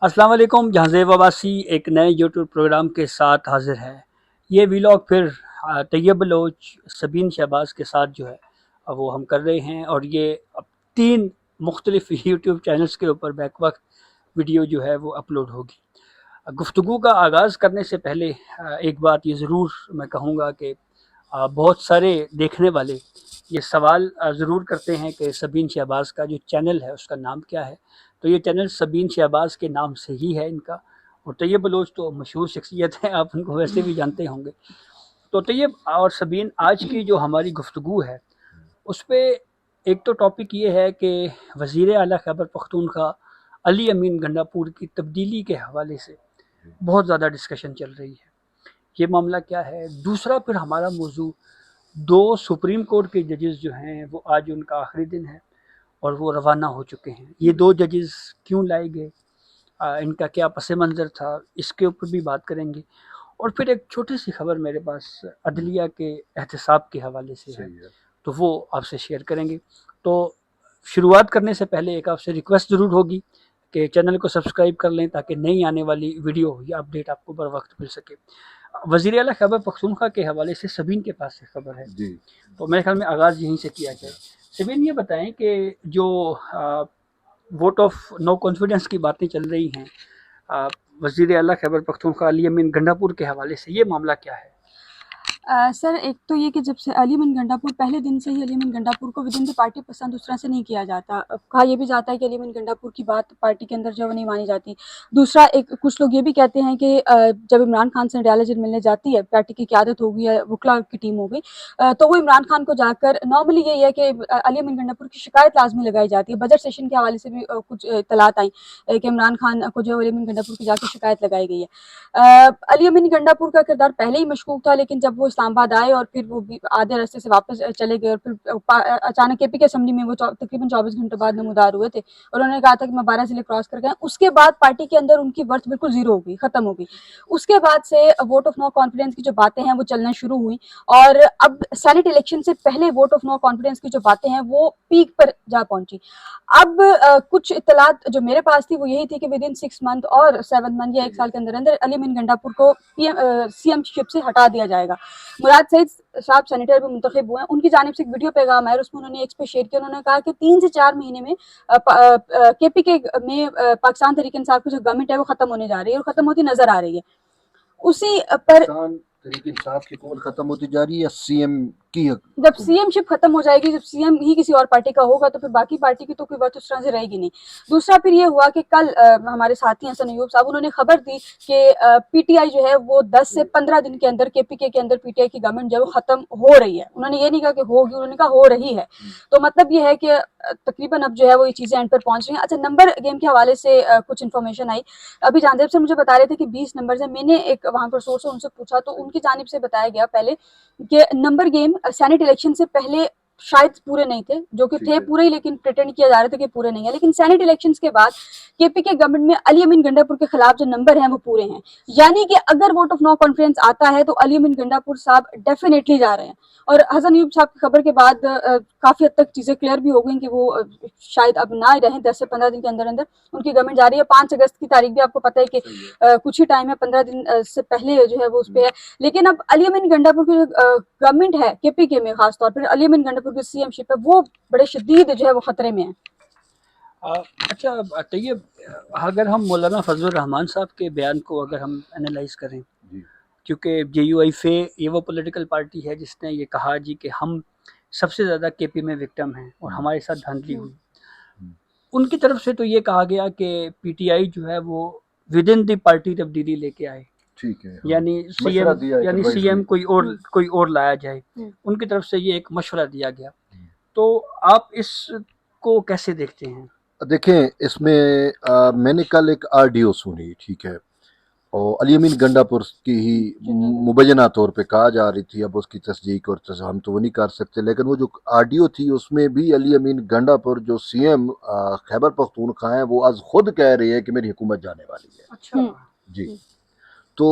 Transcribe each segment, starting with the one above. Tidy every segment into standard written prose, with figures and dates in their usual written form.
السلام علیکم. جہاں زیب عباسی ایک نئے یوٹیوب پروگرام کے ساتھ حاضر ہے. یہ ویلاگ پھر طیب بلوچ سبین شہباز کے ساتھ جو ہے وہ ہم کر رہے ہیں، اور یہ اب 3 مختلف یوٹیوب چینلز کے اوپر بیک وقت ویڈیو جو ہے وہ اپلوڈ ہوگی. گفتگو کا آغاز کرنے سے پہلے ایک بات یہ ضرور میں کہوں گا کہ بہت سارے دیکھنے والے یہ سوال ضرور کرتے ہیں کہ سبین شہباز کا جو چینل ہے اس کا نام کیا ہے. تو یہ چینل سبین شہباز کے نام سے ہی ہے ان کا. اور طیب بلوچ تو مشہور شخصیت ہے، آپ ان کو ویسے بھی جانتے ہوں گے. تو طیب اور سبین، آج کی جو ہماری گفتگو ہے اس پہ ایک تو ٹاپک یہ ہے کہ وزیر اعلیٰ خیبر پختونخوا علی امین گنڈا پور کی تبدیلی کے حوالے سے بہت زیادہ ڈسکشن چل رہی ہے. یہ معاملہ کیا ہے؟ دوسرا پھر ہمارا موضوع 2 سپریم کورٹ کے ججز جو ہیں وہ آج ان کا آخری دن ہے اور وہ روانہ ہو چکے ہیں. یہ 2 ججز کیوں لائے گئے، ان کا کیا پس منظر تھا، اس کے اوپر بھی بات کریں گے. اور پھر ایک چھوٹی سی خبر میرے پاس عدلیہ کے احتساب کے حوالے سے ہے، تو وہ آپ سے شیئر کریں گے. تو شروعات کرنے سے پہلے ایک آپ سے ریکویسٹ ضرور ہوگی کہ چینل کو سبسکرائب کر لیں تاکہ نئی آنے والی ویڈیو یا اپڈیٹ آپ کو بر وقت مل سکے. وزیر اعلیٰ خیبر پختونخوا کے حوالے سے سبین کے پاس سے خبر ہے جی، تو میرے خیال میں آغاز یہیں سے کیا جائے. سبین، یہ بتائیں کہ جو ووٹ آف نو کانفیڈنس کی باتیں چل رہی ہیں وزیر اعلیٰ خیبر پختونخوا علی امین گنڈا پور کے حوالے سے، یہ معاملہ کیا ہے؟ سر، ایک تو یہ کہ جب سے علی امین گنڈا پور پہلے دن سے ہی علی امین گنڈا پور کو ود ان دی پارٹی پسند اس طرح سے نہیں کیا جاتا. کہا یہ بھی جاتا ہے کہ علی امین گنڈا پور کی بات پارٹی کے اندر جو ہے وہ نہیں مانی جاتی. دوسرا، کچھ لوگ یہ بھی کہتے ہیں کہ جب عمران خان سے ڈیالوجر ملنے جاتی ہے، پارٹی کی قیادت ہو گئی ہے، وکلا کی ٹیم ہو گئی، تو وہ عمران خان کو جا کر نارملی یہی ہے کہ علی امین گنڈا پور کی شکایت لازمی لگائی جاتی ہے. بجٹ سیشن کے حوالے سے بھی کچھ اطلاعات آئیں کہ عمران خان کو جو علی امین گنڈا پور کی جا کے شکایت لگائی گئی ہے. علی امین گنڈا پور کا کردار پہلے ہی مشکوک تھا، لیکن جب وہ اسلام آباد آئے اور پھر وہ آدھے راستے سے واپس چلے گئے اور پھر اچانک کے اسمبلی میں وہ تقریباً 24 گھنٹوں بعد نمودار ہوئے تھے اور انہوں نے کہا تھا کہ میں 12 ضلع کراس کر گئے. اس کے بعد پارٹی کے اندر ان کی ورتھ بالکل زیرو ہو گئی، ختم ہو گئی. اس کے بعد سے ووٹ آف نو کانفیڈنس کی جو باتیں ہیں وہ چلنا شروع ہوئی، اور اب سینٹ الیکشن سے پہلے ووٹ آف نو کانفیڈنس کی جو باتیں ہیں وہ پیک پر جا پہنچی. اب کچھ اطلاعات جو میرے پاس تھی وہ یہی تھی کہ ود ان 6 منتھ اور 7 منتھ یا 1 سال کے اندر اندر علی امین گنڈا پور کو سی ایم شپ سے ہٹا دیا جائے گا. مراد سعید صاحب سینیٹر بھی منتخب ہوئے ہیں، ان کی جانب سے ایک ویڈیو پیغام ہے اور اس میں انہوں نے ایکس پہ شیئر کیا. انہوں نے کہا کہ 3 سے 4 مہینے میں کے پی کے میں پاکستان تحریک انصاف کی جو گورنمنٹ ہے وہ ختم ہونے جا رہی ہے اور ختم ہوتی نظر آ رہی ہے. اسی پر تحریک انصاف کی کون ختم ہوتی جا رہی ہے؟ سی ایم کی جب سی ایم شپ ختم ہو جائے گی، جب سی ایم ہی کسی اور پارٹی کا ہوگا تو پھر باقی پارٹی کی تو کوئی بات اس طرح سے رہے گی نہیں. دوسرا پھر یہ ہوا کہ کل ہمارے ساتھی ہیں حسن ایوب صاحب، انہوں نے خبر دی کہ پی ٹی آئی جو ہے وہ 10 سے 15 دن کے اندر کے پی کے اندر پی ٹی آئی کی گورنمنٹ جو ہے وہ ختم ہو رہی ہے. انہوں نے یہ نہیں کہا کہ ہوگی، انہوں نے کہا ہو رہی ہے. تو مطلب یہ ہے کہ تقریباً اب جو ہے وہ یہ چیزیں اینڈ پر پہنچ رہی ہیں. اچھا، نمبر گیم کے حوالے سے کچھ انفارمیشن آئی. ابھی جاندیب سے مجھے بتا رہے تھے کہ 20 نمبرز ہیں. میں نے ایک وہاں پر سورس ان سے پوچھا تو ان کی جانب سے بتایا گیا پہلے کہ نمبر گیم سینٹ الیکشن سے پہلے شاید پورے نہیں تھے، جو کہ تھے پورے ہی، لیکن پریٹینڈ کیا جا رہا تھا کہ پورے نہیں ہیں. لیکن سینٹ الیکشنز کے بعد کے پی کے گورنمنٹ میں علی امین گنڈا پور کے خلاف جو نمبر ہیں وہ پورے ہیں. یعنی کہ اگر ووٹ آف نو کانفیڈنس آتا ہے تو علی امین گنڈا پور صاحب ڈیفینیٹلی جا رہے ہیں. اور حسن ایوب صاحب کی خبر کے بعد کافی حد تک چیزیں کلیئر بھی ہو گئیں کہ وہ شاید اب نہ رہیں. 10 سے 15 دن کے اندر اندر ان کی گورنمنٹ جا رہی ہے. 5 اگست کی تاریخ بھی آپ کو پتہ ہے کہ کچھ ہی ٹائم ہے، 15 دن سے پہلے جو ہے وہ اس پہ ہے. لیکن اب علی امین گنڈا پور کی گورنمنٹ ہے کے پی کے میں، خاص طور پر علی امین گنڈا پور کی سی ایم شپ ہے، وہ بڑے شدید جو ہے وہ خطرے میں ہیں. اچھا طیب، اگر ہم مولانا فضل الرحمان صاحب کے بیان کو اگر ہم انالائز کریں، کیونکہ جے یو آئی فے یہ وہ پولیٹیکل پارٹی ہے جس نے یہ کہا جی کہ ہم سب سے زیادہ کے پی میں وکٹم ہیں اور ہمارے ساتھ دھاندلی ہوئی. ان کی طرف سے تو یہ کہا گیا کہ پی ٹی آئی جو ہے وہ ود ان دی پارٹی تبدیلی لے کے آئے، ٹھیک ہے، یعنی سی ایم کوئی اور لایا جائے. ان کی طرف سے یہ ایک مشورہ دیا گیا. تو آپ اس کو کیسے دیکھتے ہیں؟ دیکھیں، اس میں میں نے کل ایک آڈیو سنی، ٹھیک ہے، اور علی امین گنڈا پور کی ہی مبینہ طور پہ کہا جا رہی تھی. اب اس کی تصدیق اور ہم تو وہ نہیں کر سکتے، لیکن وہ جو آڈیو تھی اس میں بھی علی امین گنڈا پور جو سی ایم خیبر پختونخوا ہیں وہ آج خود کہہ رہے ہیں کہ میری حکومت جانے والی ہے. اچھا جی، تو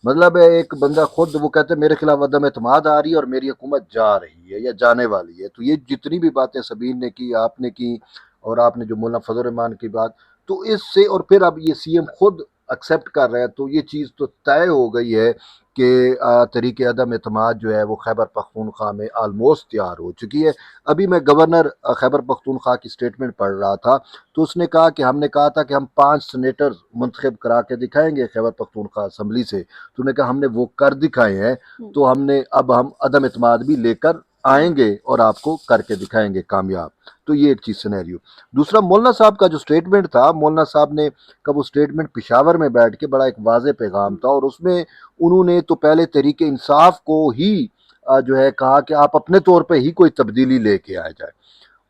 مطلب ہے ایک بندہ خود وہ کہتے ہیں میرے خلاف عدم اعتماد آ رہی ہے اور میری حکومت جا رہی ہے یا جانے والی ہے. تو یہ جتنی بھی باتیں سبین نے کی، آپ نے کی، اور آپ نے جو مولانا فضل الرحمان کی بات، تو اس سے اور پھر اب یہ سی ایم خود ایکسیپٹ کر رہے ہیں، تو یہ چیز تو طے ہو گئی ہے کہ طریق عدم اعتماد جو ہے وہ خیبر پختونخوا میں آلموسٹ تیار ہو چکی ہے۔ ابھی میں گورنر خیبر پختونخوا کی سٹیٹمنٹ پڑھ رہا تھا، تو اس نے کہا کہ ہم نے کہا تھا کہ ہم 5 سینیٹر منتخب کرا کے دکھائیں گے خیبر پختونخوا اسمبلی سے، تو انہوں نے کہا ہم نے وہ کر دکھائے ہیں، تو اب ہم عدم اعتماد بھی لے کر آئیں گے اور آپ کو کر کے دکھائیں گے کامیاب۔ تو یہ ایک چیز سینیریو۔ دوسرا مولانا صاحب کا جو سٹیٹمنٹ تھا، مولانا صاحب نے کا وہ سٹیٹمنٹ پشاور میں بیٹھ کے بڑا ایک واضح پیغام تھا، اور اس میں انہوں نے تو پہلے تحریک انصاف کو ہی جو ہے کہا کہ آپ اپنے طور پہ ہی کوئی تبدیلی لے کے آ جائے،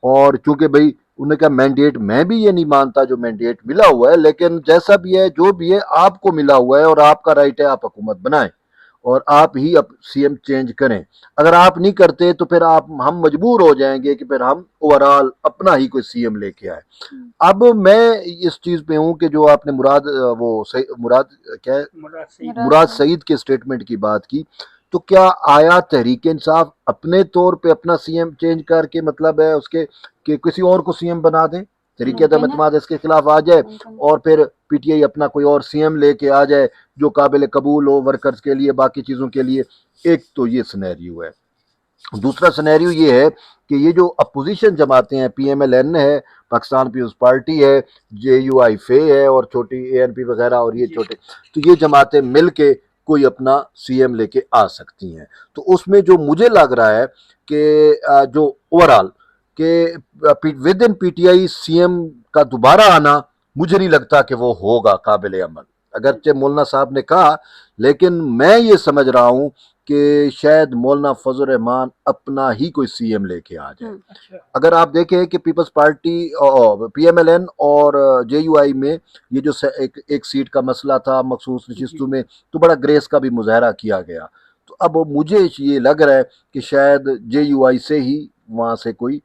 اور چونکہ بھائی انہوں نے کہا مینڈیٹ میں بھی یہ نہیں مانتا جو مینڈیٹ ملا ہوا ہے، لیکن جیسا بھی ہے جو بھی ہے آپ کو ملا ہوا ہے اور آپ کا رائٹ ہے، آپ حکومت بنائیں اور آپ ہی اب سی ایم چینج کریں۔ اگر آپ نہیں کرتے تو پھر ہم مجبور ہو جائیں گے کہ پھر ہم اوورال اپنا ہی کوئی سی ایم لے کے آئے۔ اب میں اس چیز پہ ہوں کہ جو آپ نے مراد سعید کے سٹیٹمنٹ کی بات کی، تو کیا آیا تحریک انصاف اپنے طور پہ اپنا سی ایم چینج کر کے مطلب ہے اس کے کہ کسی اور کو سی ایم بنا دیں، تحریک عدم اعتماد اس کے خلاف آ جائے اور پھر پی ٹی آئی اپنا کوئی اور سی ایم لے کے آ جائے جو قابل قبول ہو ورکرز کے لیے باقی چیزوں کے لیے؟ ایک تو یہ سینیریو ہے۔ دوسرا سینیریو یہ ہے کہ یہ جو اپوزیشن جماعتیں ہیں، پی ایم ایل این ہے، پاکستان پیپلز پارٹی ہے، جے یو آئی فے ہے اور چھوٹی اے این پی وغیرہ، اور یہ چھوٹے، تو یہ جماعتیں مل کے کوئی اپنا سی ایم لے کے آ سکتی ہیں۔ تو اس میں جو مجھے لگ رہا ہے کہ جو اوورال کہ within P T I C M کا دوبارہ آنا، مجھے نہیں لگتا کہ وہ ہوگا قابل عمل، اگرچہ مولانا صاحب نے کہا، لیکن میں یہ سمجھ رہا ہوں کہ شاید مولانا فضل الرحمان اپنا ہی کوئی سی ایم لے کے آ جائے۔ اگر آپ دیکھیں کہ Peoples Party P M L N اور جے یو آئی میں یہ جو ایک سیٹ کا مسئلہ تھا مخصوص نشستوں میں، تو بڑا گریس کا بھی مظاہرہ کیا گیا، تو اب مجھے یہ لگ رہا ہے کہ شاید جے یو آئی سے ہی وہاں سے کوئی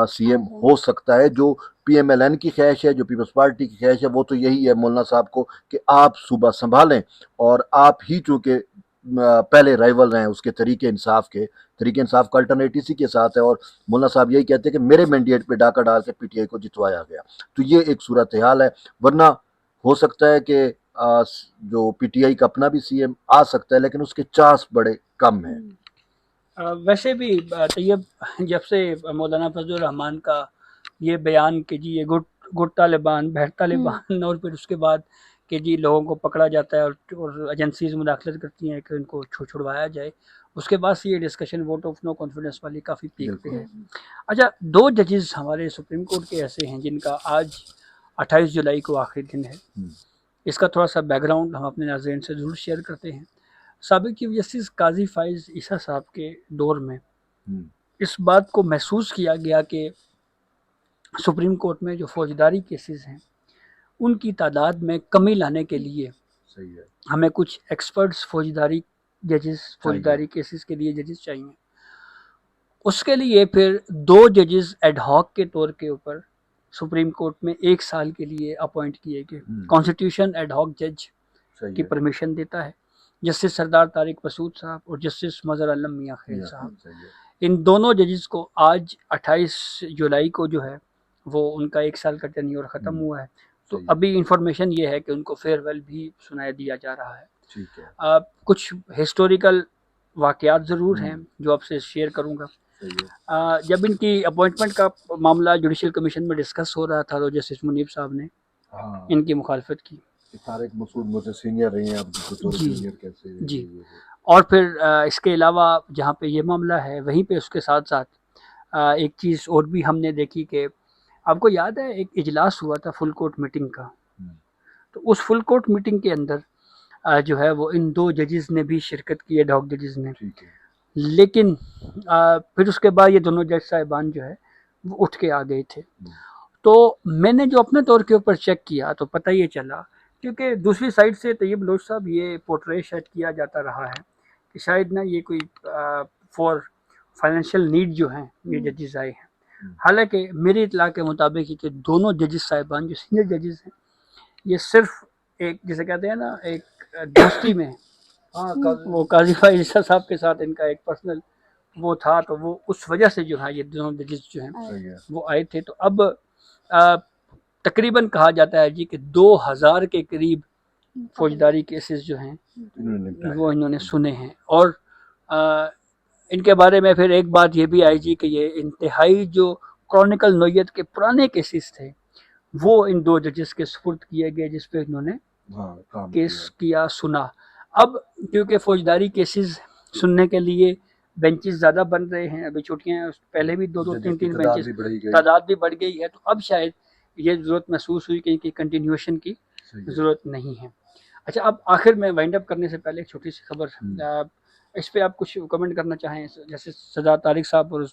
سی ایم ہو سکتا ہے۔ جو پی ایم ایل این کی خواہش ہے، جو پیپلز پارٹی کی خواہش ہے، وہ تو یہی ہے مولانا صاحب کو کہ آپ صوبہ سنبھالیں، اور آپ ہی چونکہ پہلے رائیول رہے ہیں اس کے طریق انصاف کا الٹرنیٹو اسی کے ساتھ ہے، اور مولانا صاحب یہی کہتے ہیں کہ میرے مینڈیٹ پہ ڈاکہ ڈال کے پی ٹی آئی کو جتوایا گیا، تو یہ ایک صورتحال ہے۔ ورنہ ہو سکتا ہے کہ جو پی ٹی آئی کا اپنا بھی سی ایم آ سکتا ہے، لیکن اس کے چانس بڑے کم ہیں۔ ویسے بھی طیب، جب سے مولانا فضل الرحمان کا یہ بیان کہ جی یہ گڈ طالبان، بہر طالبان، اور پھر اس کے بعد کہ جی لوگوں کو پکڑا جاتا ہے اور ایجنسیز مداخلت کرتی ہیں کہ ان کو چھڑوایا جائے، اس کے بعد سے یہ discussion vote of no confidence والی کافی پیک پہ ہے۔ اچھا، 2 ججز ہمارے سپریم کورٹ کے ایسے ہیں جن کا آج 28 جولائی کو آخری دن ہے۔ اس کا تھوڑا سا بیک گراؤنڈ ہم اپنے ناظرین سے ضرور شیئر کرتے ہیں۔ سابق چیف جسٹس قاضی فائز عیسیٰ صاحب کے دور میں اس بات کو محسوس کیا گیا کہ سپریم کورٹ میں جو فوجداری کیسز ہیں ان کی تعداد میں کمی لانے کے لیے ہمیں کچھ ایکسپرٹس فوجداری کیسز کے لیے ججز چاہیے۔ اس کے لیے پھر 2 ججز ایڈ ہاک کے طور کے اوپر سپریم کورٹ میں 1 سال کے لیے اپوائنٹ کیے گئے۔ کانسٹیٹیوشن ایڈ ہاک جج کی پرمیشن دیتا ہے، جسٹس سردار طارق مسعود صاحب اور جسٹس مظہر عالم میاں خیل صاحب۔ ان دونوں ججز کو آج 28 جولائی کو جو ہے وہ ان کا 1 سال کا ٹینیور ختم ہوا ہے، تو ابھی انفارمیشن یہ ہے کہ ان کو فیئر ویل بھی سنایا دیا جا رہا ہے۔ کچھ ہسٹوریکل واقعات ضرور ہیں جو آپ سے شیئر کروں گا۔ جب ان کی اپوائنٹمنٹ کا معاملہ جوڈیشل کمیشن میں ڈسکس ہو رہا تھا تو جسٹس منیب صاحب نے ان کی مخالفت کی۔ طارق مسعود مجھ سے سینئر رہے ہیں، اب سینئر کیسے؟ جی، اور پھر اس کے علاوہ جہاں پہ یہ معاملہ ہے وہیں پہ اس کے ساتھ ساتھ ایک چیز اور بھی ہم نے دیکھی کہ آپ کو یاد ہے ایک اجلاس ہوا تھا فل کورٹ میٹنگ کا، تو اس فل کورٹ میٹنگ کے اندر جو ہے وہ ان 2 ججز نے بھی شرکت کی ہے، ڈاک ججز نے، لیکن پھر اس کے بعد یہ دونوں جج صاحبان جو ہے وہ اٹھ کے آ گئے تھے۔ تو میں نے جو اپنے طور کے اوپر چیک کیا تو پتہ یہ چلا، کیونکہ دوسری سائڈ سے طیب بلوچ صاحب یہ پورٹریٹ شاید کیا جاتا رہا ہے کہ شاید نہ یہ کوئی فار فائنینشیل نیڈ جو ہیں یہ ججز آئے ہیں، حالانکہ میری اطلاع کے مطابق کہ دونوں ججز صاحبان جو سینئر ججز ہیں یہ صرف ایک جسے کہتے ہیں نا ایک دوستی میں، وہ قاضی فائز عیسیٰ صاحب کے ساتھ ان کا ایک پرسنل وہ تھا، تو وہ اس وجہ سے جو ہے یہ دونوں ججز جو ہیں وہ آئے تھے۔ تو اب تقریباً کہا جاتا ہے جی کہ 2000 کے قریب فوجداری کیسز جو ہیں وہ انہوں نے سنے ہیں. اور ان کے بارے میں پھر ایک بات یہ بھی آئی جی کہ یہ انتہائی جو کرونیکل نوعیت کے پرانے کیسز تھے وہ ان 2 ججز کے سپرد کیے گئے جس پہ انہوں نے کیس کیا سنا. اب کیونکہ فوجداری کیسز سننے کے لیے بینچز زیادہ بن رہے ہیں, ابھی چھٹیاں پہلے بھی 2-3 بینچز تعداد بھی بڑھ گئی ہے, تو اب شاید یہ ضرورت محسوس ہوئی کہ ان کی کنٹینیوشن کی ضرورت نہیں ہے. اچھا, اب آخر میں وائنڈ اپ کرنے سے پہلے ایک چھوٹی سی خبر, اس پہ آپ کچھ کمنٹ کرنا چاہیں جیسے سجاد طارق صاحب اور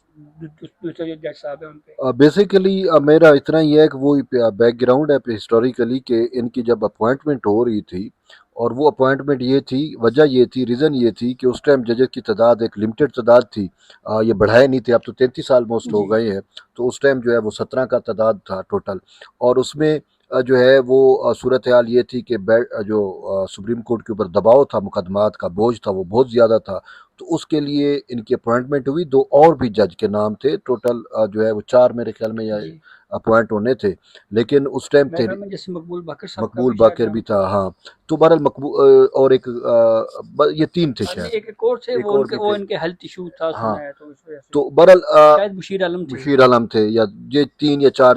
دوسرے جو جج صاحب ہیں ان پہ؟ بیسیکلی میرا اتنا ہی ہے کہ وہ بیک گراؤنڈ ہے ہسٹوریکلی کہ ان کی جب اپوائنٹمنٹ ہو رہی تھی, اور وہ اپوائنٹمنٹ یہ تھی, وجہ یہ تھی, ریزن یہ تھی کہ اس ٹائم ججز کی تعداد ایک لمیٹڈ تعداد تھی, یہ بڑھائے نہیں تھے. اب تو 33 سال موسٹ ہو گئے ہیں, تو اس ٹائم جو ہے وہ 17 کا تعداد تھا ٹوٹل. اور اس میں جو ہے وہ صورتحال یہ تھی کہ جو سپریم کورٹ کے اوپر دباؤ تھا, مقدمات کا بوجھ تھا, وہ بہت زیادہ تھا. تو اس کے لیے ان کی اپوائنٹمنٹ ہوئی. 2 اور بھی جج کے نام تھے, ٹوٹل جو ہے وہ 4 میرے خیال میں یا اپوائنٹ ہونے تھے, لیکن اس ٹائم تھے جیسے مقبول باقر صاحب مقبول باقر بھی تھا. ہاں, تو بہرحال مقبول اور ایک یہ 3 تھے شاید, ایک اور تھے, وہ ان کے ہیلتھ ایشو تھا سنا ہے, تو اس وجہ سے تو بہرحال شاید بشیر عالم تھے, یا یہ 3 یا 4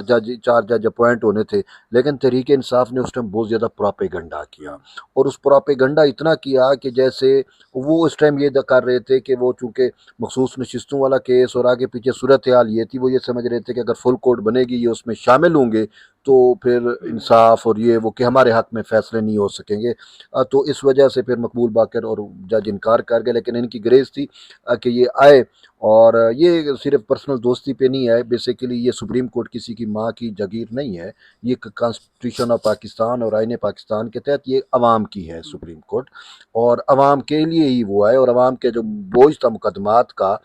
جج اپوائنٹ ہونے تھے. لیکن تحریک انصاف نے اس ٹائم بہت زیادہ پراپیگنڈا کیا, اور اس پراپیگنڈا اتنا کیا کہ جیسے وہ اس ٹائم یہ کر رہے تھے کہ وہ چونکہ مخصوص نشستوں والا کیس اور آگے پیچھے صورتحال یہ تھی, وہ یہ سمجھ رہے تھے کہ اگر فل کورٹ بنے گی, یہ اس میں شامل ہوں گے, تو پھر انصاف اور یہ وہ کہ ہمارے حق میں فیصلے نہیں ہو سکیں گے. تو اس وجہ سے پھر مقبول باقر اور جج انکار کر گئے. لیکن ان کی گریز تھی کہ یہ آئے, اور یہ صرف پرسنل دوستی پہ نہیں آئے. بیسیکلی یہ سپریم کورٹ کسی کی ماں کی جگیر نہیں ہے, یہ کانسٹیٹیوشن آف پاکستان اور آئین پاکستان کے تحت یہ عوام کی ہے سپریم کورٹ, اور عوام کے لیے ہی وہ آئے, اور عوام کے جو بوجھ تھا مقدمات کا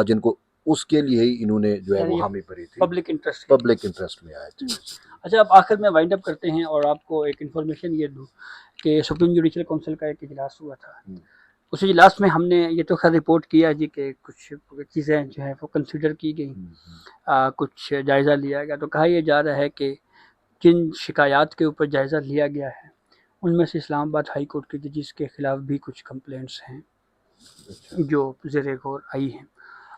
جن کو, اس کے لیے ہی انہوں نے جو ہے وہ حامی بھری تھی, پبلک انٹرسٹ میں آئے تھے. اچھا, اب آخر میں وائنڈ اپ کرتے ہیں, اور آپ کو ایک انفارمیشن یہ دوں کہ سپریم جوڈیشل کونسل کا ایک اجلاس ہوا تھا. اس اجلاس میں ہم نے یہ تو خیر رپورٹ کیا جی کہ کچھ چیزیں جو ہے وہ کنسیڈر کی گئیں, کچھ جائزہ لیا گیا. تو کہا یہ جا رہا ہے کہ جن شکایات کے اوپر جائزہ لیا گیا ہے ان میں سے اسلام آباد ہائی کورٹ کے ججز کے خلاف بھی کچھ کمپلینٹس ہیں جو زیر غور آئی ہیں.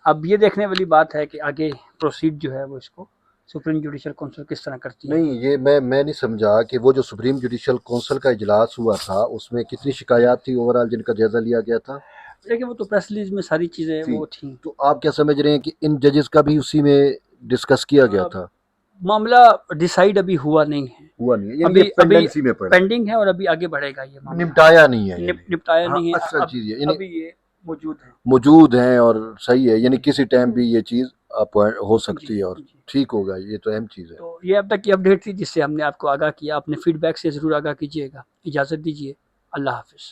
اب یہ دیکھنے والی بات ہے کہ آگے پروسیڈ جو ہے وہ اس کو سپریم جوڈیشل کونسل کس طرح کرتی ہے. نہیں, یہ میں نہیں سمجھا کہ وہ جو سپریم جوڈیشل کونسل کا اجلاس ہوا تھا اس میں کتنی شکایات تھی اوورال جن کا جائزہ لیا گیا تھا. لیکن وہ تو پریس ریلیز میں ساری چیزیں وہ تھیں. تو آپ کیا سمجھ رہے ہیں کہ ان ججز کا بھی اسی میں ڈسکس کیا گیا تھا؟ معاملہ ڈیسائیڈ ابھی ہوا نہیں ہے, ابھی پینڈنسی میں پڑا, پینڈنگ ہے, اور ابھی آگے بڑھے گا. یہ معاملہ نمٹایا نہیں ہے, نپٹایا نہیں ہے, اصل چیز ہے, ابھی یہ موجود ہیں اور صحیح ہے, یعنی کسی ٹائم بھی یہ چیز ہو سکتی ہے اور ٹھیک ہوگا. یہ تو اہم چیز ہے. تو یہ اب تک کی اپڈیٹ تھی جس سے ہم نے آپ کو آگاہ کیا. اپنے فیڈ بیک سے ضرور آگاہ کیجیے گا. اجازت دیجیے, اللہ حافظ.